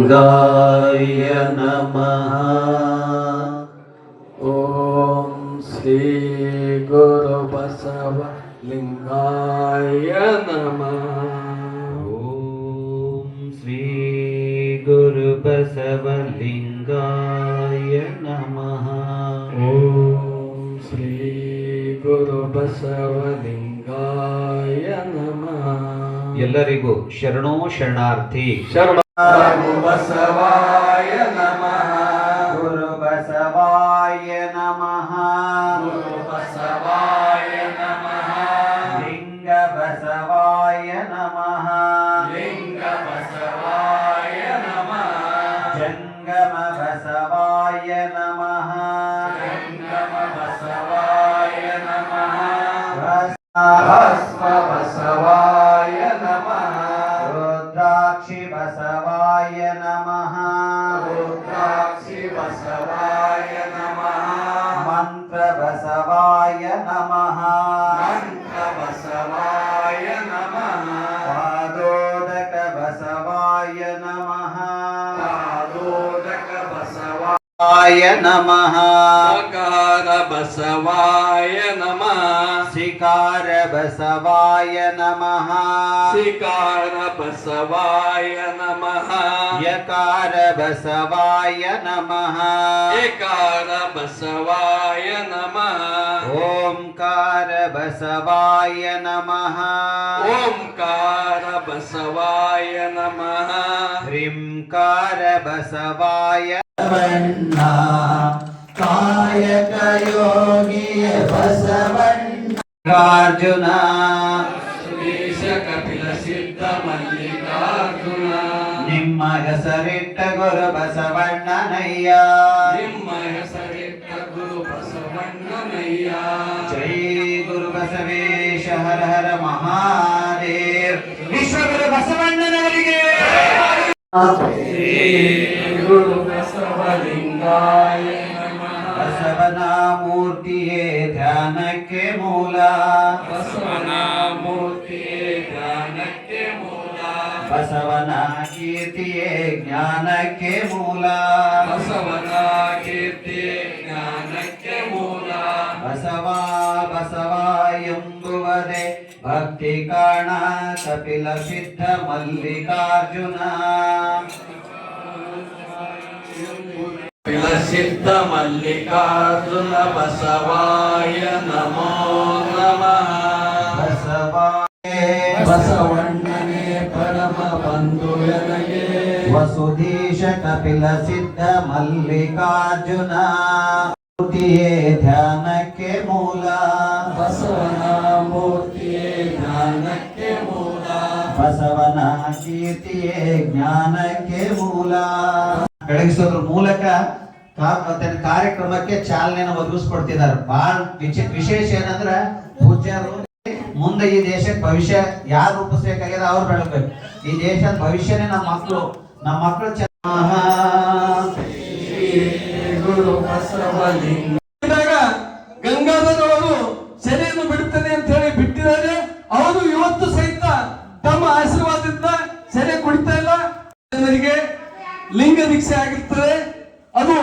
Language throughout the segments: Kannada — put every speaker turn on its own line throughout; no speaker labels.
लिंगाय नमः। ओम श्री गुरु बसव लिंगाय नमः।
ओम श्री गुरु बसवलिंगाय नमः।
ओम श्री गुरु बसवलिंगाय नमः।
ಎಲ್ಲರಿಗೂ ಶರಣೋ ಶರಣಾರ್ಥಿ.
ಶರಣ ಬಸವಾಯ ನಮಃ.
ಗುರು ಬಸವಾಯ ನಮಃ.
ಗುರು ಬಸವಾಯ ನಮಃ.
ಲಿಂಗ ಬಸವಾಯ ನಮಃ.
ಲಿಂಗ ಬಸವಾಯ ನಮಃ.
ಜಂಗಮ ಬಸವಾಯ ನಮಃ.
ಜಂಗಮ ಬಸವಾಯ ನಮಃ. ಭಸ್ಮ ಬಸವಾಯ ನಮಃ.
ರುದ್ರಾಕ್ಷಿ ಬಸವಾಯ ನಮಃ.
ರುದ್ರಾಕ್ಷಿ ಬಸವಾಯ ನಮಃ.
ಮಂತ್ರ ಬಸವಾಯ ನಮಃ.
ಮಂತ್ರ ಬಸವಾಯ ನಮಃ.
ಪಾದೋದಕ ಬಸವಾಯ ನಮಃ.
ಪಾದೋದಕ ಬಸವಾಯ
ನಮಃ.
ಸಕಾರ ಬಸವಾಯ ನಮಃ.
ಶಿಕಾರ ಬಸವಾಯ ನಮಃ.
ಶಿಕಾರ ಬಸವಾಯ ನಮಃ.
ಯಕಾರ ಬಸವಾಯ ನಮಃ.
ಏಕಾರ ಬಸವಾಯ ನಮಃ.
ಓಂಕಾರ ಬಸವಾಯ ನಮಃ.
ಓಂಕಾರ ಬಸವಾಯ ನಮಃ.
ಹ್ರೀಂಕಾರ ಬಸವಾಯ ಕಾಯಕ ಯೋಗಿಯ ಬಸವಣ್ಣ. ಅರ್ಜುನ
ಸುರೇಶ ಕಪಿಲ ಸಿದ್ಧ ಮಲ್ಲಿಕಾರ್ಜುನ.
ನಿಮ್ಮ ಹೆಸರಿಟ್ಟ ಗುರು ಬಸವಣ್ಣನಯ್ಯ.
ನಿಮ್ಮ ಹೆಸರಿಟ್ಟ ಗುರು ಬಸವಣ್ಣನಯ್ಯ.
ಜೈ ಗುರು ಬಸವೇಶ ಹರ ಹರ ಮಹಾದೇವ್. ವಿಶ್ವಗುರು ಬಸವಣ್ಣನವರಿಗೆ
ಶ್ರೀ ಗುರು ಬಸವಲಿಂಗಾಯ ನಮಃ.
ಬಸವನ ಮೂರ್ತಿಯೇ ಧ್ಯಾನಕ್ಕೆ ಮೂಲ.
ಬಸವನ ಮೂರ್ತಿಯೇ ಜ್ಞಾನಕ್ಕೆ ಮೂಲ.
ಬಸವನ ಕೀರ್ತಿಯೇ ಜ್ಞಾನಕ್ಕೆ ಮೂಲ.
ಬಸವನ ಕೀರ್ತಿಯೇ ಜ್ಞಾನಕ್ಕೆ ಮೂಲ.
ಬಸವ ಬಸವ ಎಂಬುವುದೇ ಭಕ್ತಿ ಕಾಣ ಕಪಿಲ ಸಿದ್ಧ ಮಲ್ಲಿಕಾರ್ಜುನ.
ಕಪಿಲ ಸಿದ್ಧ ಮಲ್ಲಿಕಾರ್ಜುನ ಬಸವಾಯ ನಮೋ ನಮಃ. ಬಸವಣ್ಣನೇ ಪರಮ ಬಂಧು ನನಗೆ.
ವಸುಧೀಶ ಕಪಿಲ ಸಿದ್ಧ ಮಲ್ಲಿಕಾರ್ಜುನ ಮೂರ್ತಿಯೇ ಧ್ಯಾನಕ್ಕೆ ಮೂಲ.
ಬಸವನ ಮೂರ್ತಿಯೇ ಜ್ಞಾನಕ್ಕೆ ಮೂಲ.
ಬಸವನ ಕೀರ್ತಿಯೇ ಜ್ಞಾನಕ್ಕೆ ಮೂಲ. ಬೆಳಗಿಸೋದ್ರ ಮೂಲಕ ಕಾರ್ಯಕ್ರಮಕ್ಕೆ ಚಾಲನೆಯನ್ನು ಒದಗಿಸ್ಕೊಡ್ತಿದ್ದಾರೆ. ಬಹಳ ವಿಶೇಷ ಏನಂದ್ರೆ ಪೂಜ್ಯರು ಮುಂದೆ ಈ ದೇಶಕ್ಕೆ ಭವಿಷ್ಯ ಯಾರು ರೂಪಿಸ್ಬೇಕಾಗಿದೆ ಅವ್ರು ಬೆಳಗ್ಬೇಕು. ಈ ದೇಶದ ಭವಿಷ್ಯನೇ ನಮ್ಮ ಮಕ್ಕಳು
ಗುರು ಬಸವಲಿಂಗ ಗಂಗಾಧರವರು ಸೆರೆಯನ್ನು ಬಿಡುತ್ತದೆ ಅಂತ ಹೇಳಿ ಬಿಟ್ಟಿದ್ದಾರೆ. ಅವರು ಇವತ್ತು ಸಹಿತ ತಮ್ಮ ಆಶೀರ್ವಾದದಿಂದ ಸೆರೆ ಕುಡಿತಾ ಇಲ್ಲ. ಜನರಿಗೆ ಲಿಂಗ ದೀಕ್ಷೆ ಆಗಿರ್ತದೆ. ಅದು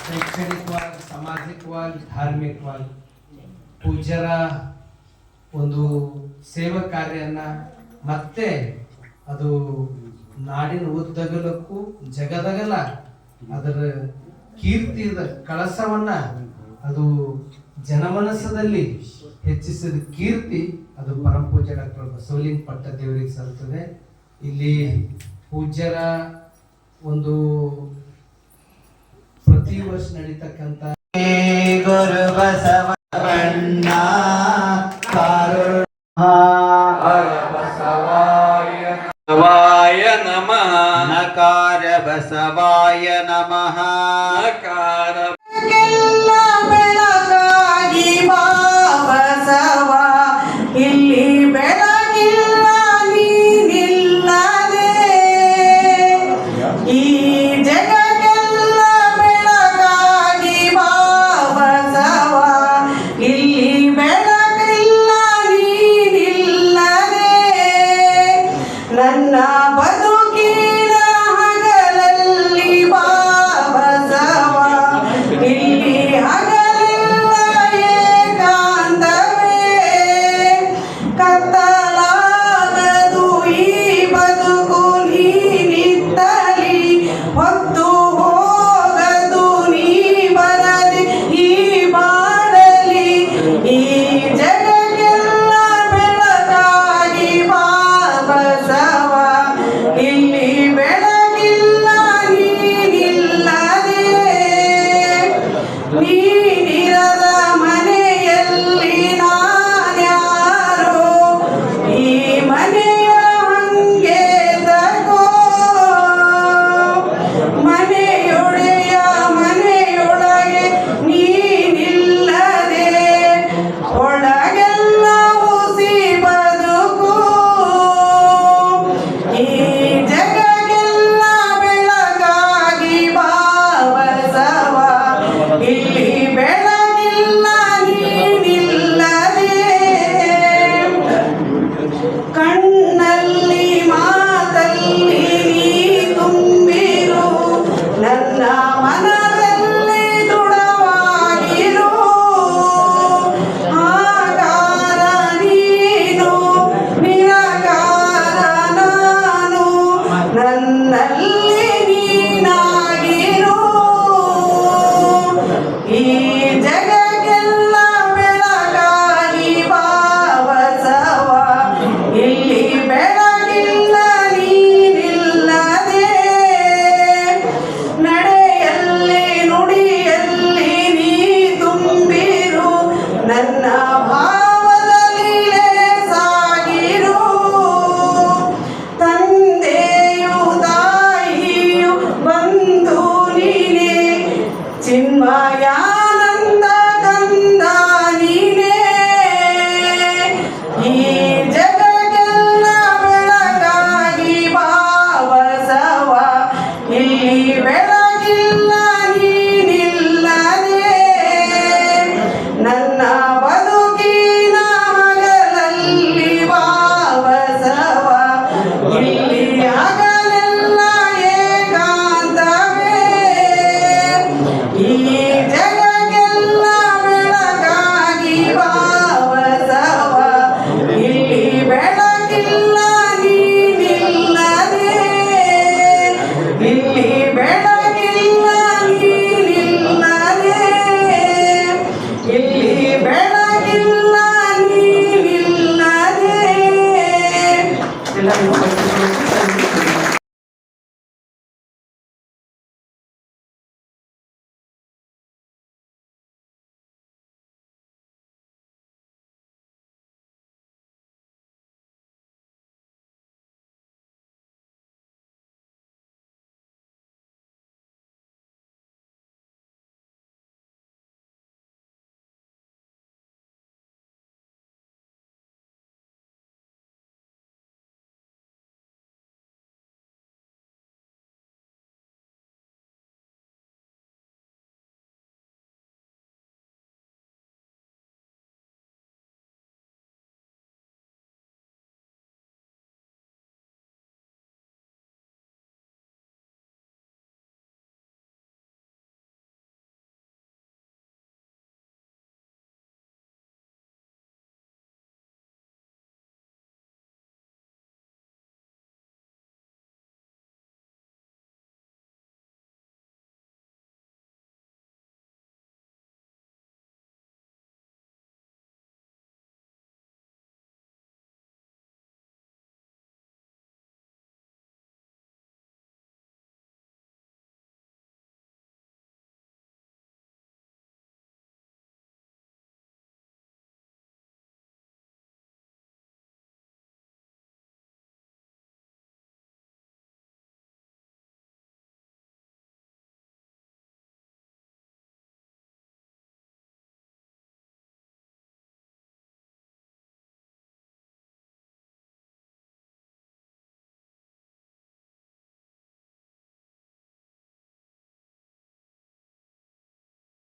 ಶೈಕ್ಷಣಿಕವಾಗಿ, ಸಾಮಾಜಿಕವಾಗಿ, ಧಾರ್ಮಿಕವಾಗಿ ಪೂಜ್ಯರ ಒಂದು ಸೇವಾ ಕಾರ್ಯನ ಮತ್ತೆ ಅದು ನಾಡಿನ ಉದ್ದಗಲಕ್ಕೂ ಜಗದಗಲ ಅದರ ಕೀರ್ತಿಯ ಕಳಸವನ್ನ ಅದು ಜನಮನಸ್ಸದಲ್ಲಿ ಹೆಚ್ಚಿಸಿದ ಕೀರ್ತಿ ಅದು ಪರಮ ಪೂಜ್ಯ ಡಾಕ್ಟರ್ ಬಸವಲಿಂಗ ಪಟ್ಟದೇವರಿಗೆ ಸಲ್ತದೆ. ಇಲ್ಲಿ ಪೂಜ್ಯರ ಒಂದು ಪ್ರತಿ ವರ್ಷ ನಡೀತಕ್ಕಂಥ
ಗುರು ಬಸವಣ್ಣ
ಬಸವಾಯ ನಮಃ.
ನಕಾರ ಬಸವಾಯ ನಮಃ.
ನಕಾರ
ಎಲ್ಲ ಬೆಳಗಾಗಿ ಬಾ ಬಸವ, ಇಲ್ಲಿ ಬೆಳಗಿಲ್ಲ ನೀನಿಲ್ಲದೆ. ಈ ಜಗಕ್ಕೆಲ್ಲ ಬೆಳಗಾಗಿ ಬಾ ಬಸವ, ಇಲ್ಲಿ ಬೆಳಗಿಲ್ಲ ನೀನಿಲ್ಲದೆ. ನನ್ನ ಬದುಕಿನ ಹಗಲಲ್ಲಿ ಬಾ ಬಸವ, ಇಲ್ಲಿ ಹಗಲಿಲ್ಲ ಏಕಾಂತವೇ. ಕತ್ತಲಾಗದು ಈ ಬದುಕು ನೀನಿತ್ತಲಿ, ಹೊತ್ತು ಹೋಗದು ನೀ ಬರದೆ ಈ ಬಾಳಲಿ. ಈ ಜಗಕ್ಕೆಲ್ಲ ಬೆಳಗಾಗಿ ಬಾ ಬಸವ, ಇಲ್ಲಿ ಬೆಳಗಿಲ್ಲ ನೀನಿಲ್ಲದೆ. ನೀನಿರದ ಮನೆಯಲ್ಲಿ ನಾನ್ಯಾರೋ, ಈ ಮನೆಯ ಹಂಗೆ ತಗೋ. ಮನೆಯೊಡೆಯ ಮನೆಯೊಳಗೆ ನೀನಿಲ್ಲದೆ, ಒಳಗೆಲ್ಲ ಹುಸಿ ಬದುಕು. ಈ ಜಗಕ್ಕೆಲ್ಲ ಬೆಳಗಾಗಿ ಬಾ ಬಸವ, ಇಲ್ಲಿ ಬೆಳಗಿಲ್ಲ ನೀನಿಲ್ಲದೆ. ಕಣ್ಣಲ್ಲಿ ಮಾತಲ್ಲಿ ನೀ ತುಂಬಿರು, ನನ್ನ ಮನದಲ್ಲಿ ದೃಢವಾಗಿರು. ಆಕಾರ ನೀನು, ನಿರಾಕಾರ ನಾನು, ನನ್ನಲ್ಲಿ ನೀನಾಗಿರು. ಈ ಜಗಕ್ಕೆಲ್ಲ ಬೆಳಗಾಗಿ ಬಾ ಬಸವ, ಇಲ್ಲಿ ಬೆಳಗಿಲ್ಲ ನೀನಿಲ್ಲದೆ. ನಡೆಯಲ್ಲಿ ನುಡಿಯಲ್ಲಿ ನೀ ತುಂಬಿರು, ನನ್ನ ಭಾವದಲ್ಲಿ ಸಾಗಿರು. ತಂದೆಯು ತಾಯಿಯು ಬಂಧು ನೀನೇ, ಚಿನ್ಮಯಾನಂದ ಕಂದ ನೀನೇ. ಈ